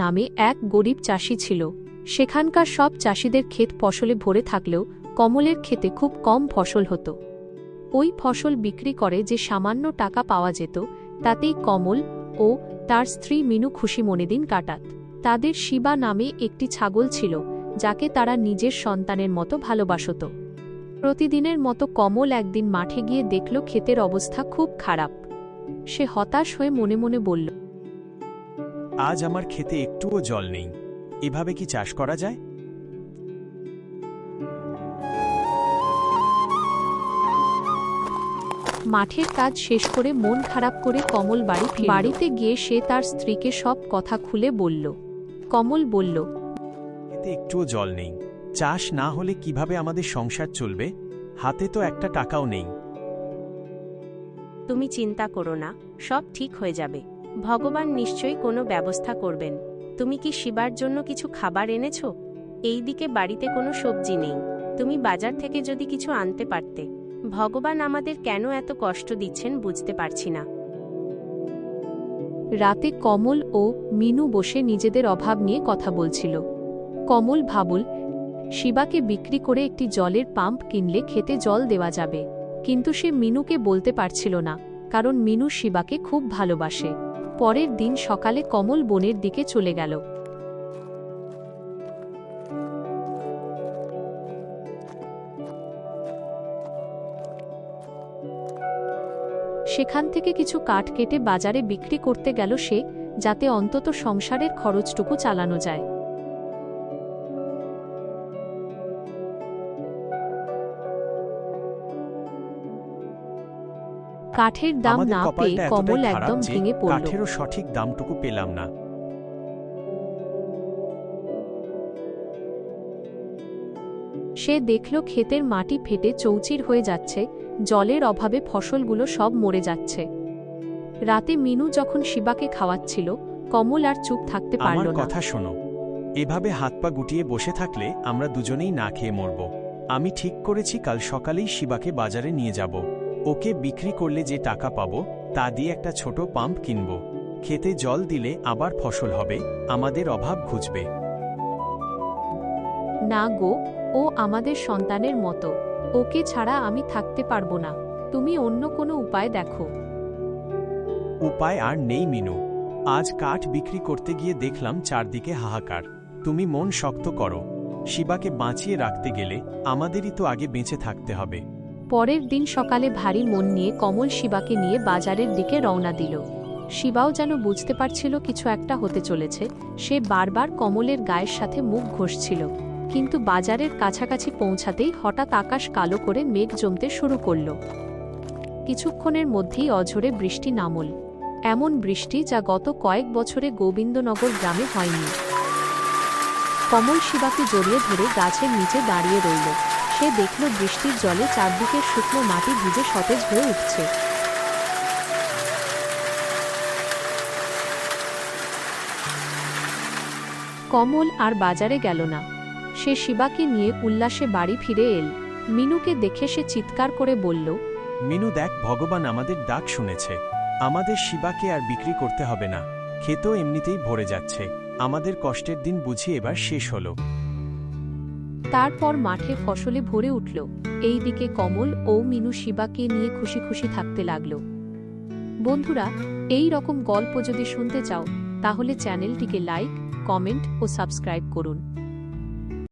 নামে এক গরিব চাষি ছিল। সেখানকার সব চাষিদের ক্ষেত ফসলে ভরে থাকলেও কমলের ক্ষেতে খুব কম ফসল হতো। ওই ফসল বিক্রি করে যে সামান্য টাকা পাওয়া যেত, তাতেই কমল ও তার স্ত্রী মিনু খুশি মনে দিন কাটাত। তাদের শিবা নামে একটি ছাগল ছিল, যাকে তারা নিজের সন্তানের মতো ভালোবাসত। প্রতিদিনের মতো কমল একদিন মাঠে গিয়ে দেখল ক্ষেতের অবস্থা খুব খারাপ। সে হতাশ হয়ে মনে মনে বলল, আজ আমার ক্ষেতে একটুও জল নেই, এভাবে কি চাষ করা যায়? মাঠের কাজ শেষ করে মন খারাপ করে কমল বাড়িতে গিয়ে সে তার স্ত্রীকে সব কথা খুলে বলল। কমল বলল, এতে একটুও জল নেই, চাষ না হলে কিভাবে আমাদের সংসার চলবে? হাতে তো একটা টাকাও নেই। তুমি চিন্তা করো না, সব ঠিক হয়ে যাবে। ভগবান নিশ্চয়ই কোনো ব্যবস্থা করবেন। তুমি কি শিবার জন্য কিছু খাবার এনেছো? এইদিকে বাড়িতে কোনো সবজি নেই, তুমি বাজার থেকে যদি কিছু আনতে পারতে। ভগবান আমাদের কেন এত কষ্ট দিচ্ছেন বুঝতে পারছি না। রাতে কমল ও মিনু বসে নিজেদের অভাব নিয়ে কথা বলছিল। কমল ভাবল, শিবাকে বিক্রি করে একটি জলের পাম্প কিনলে খেতে জল দেওয়া যাবে। কিন্তু সে মিনুকে বলতে পারছিল না, কারণ মিনু শিবাকে খুব ভালোবাসে। পরের দিন সকালে কমল বনের দিকে চলে গেল। সেখান থেকে কিছু কাঠ কেটে বাজারে বিক্রি করতে গেল সে, যাতে অন্তত সংসারের খরচটুকু চালানো যায়। কাঠের দাম আমাদের না পেয়ে কপালটা কমল এতটাই একদম খারাপ যে ভেঙে পড়ল। কাঠেরও সঠিক দামটুকু পেলাম না। সে দেখল ক্ষেতের মাটি ফেটে চৌচির হয়ে যাচ্ছে, জলের অভাবে ফসলগুলো সব মরে যাচ্ছে। রাতে মিনু যখন শিবাকে খাওয়াচ্ছিল, কমল আর চুপ থাকতে পারল আমার না। কথা শোনো, এভাবে হাত পা গুটিয়ে বসে থাকলে আমরা দুজনেই না খেয়ে মরব। আমি ঠিক করেছি কাল সকালেই শিবাকে বাজারে নিয়ে যাব। ওকে বিক্রি করলে যে টাকা পাবো তা দিয়ে একটা ছোট পাম্প কিনব। খেতে জল দিলে আবার ফসল হবে, আমাদের অভাব ঘুচবে। না গো, ও আমাদের সন্তানের মতো, ওকে ছাড়া আমি থাকতে পারবো না। তুমি অন্য কোনো উপায় দেখো। উপায় আর নেই মিনু। আজ কাঠ বিক্রি করতে গিয়ে দেখলাম চারদিকে হাহাকার। তুমি মন শক্ত করো, শিবাকে বাঁচিয়ে রাখতে গেলে আমাদেরই তো আগে বেঁচে থাকতে হবে। পরের দিন সকালে ভারী মন নিয়ে কমল শিবাকে নিয়ে বাজারের দিকে রওনা দিল। শিবাও যেন বুঝতে পারছিল কিছু একটা হতে চলেছে। সে বারবার কমলের গায়ের সাথে মুখ ঘষছিল, কিন্তু বাজারের কাছাকাছি পৌঁছাতেই হঠাৎ আকাশ কালো করে মেঘ জমতে শুরু করল। কিছুক্ষণের মধ্যেই অঝোরে বৃষ্টি নামল, এমন বৃষ্টি যা গত কয়েক বছরে গোবিন্দনগর গ্রামে হয়নি। কমল শিবাকে জড়িয়ে ধরে গাছের নিচে দাঁড়িয়ে রইল। সে দেখল বৃষ্টির জলে চারদিকের শুকনো মাটি ভিজে সতেজ হয়ে উঠছে। কমল আর বাজারে গেল না। সে শিবাকে নিয়ে উল্লাসে বাড়ি ফিরে এল। মিনুকে দেখে সে চিৎকার করে বলল, মিনু দেখ, ভগবান আমাদের ডাক শুনেছে। আমাদের শিবাকে আর বিক্রি করতে হবে না, ক্ষেতও এমনিতেই ভরে যাচ্ছে। আমাদের কষ্টের দিন বুঝি এবার শেষ হলো। তারপর মাঠে ফসলে ভরে উঠল। এইদিকে কমল ও মিনু শিবাকে নিয়ে খুশি খুশি থাকতে লাগল। বন্ধুরা, এই রকম গল্প যদি শুনতে চাও, তাহলে চ্যানেলটিকে লাইক, কমেন্ট ও সাবস্ক্রাইব করুন।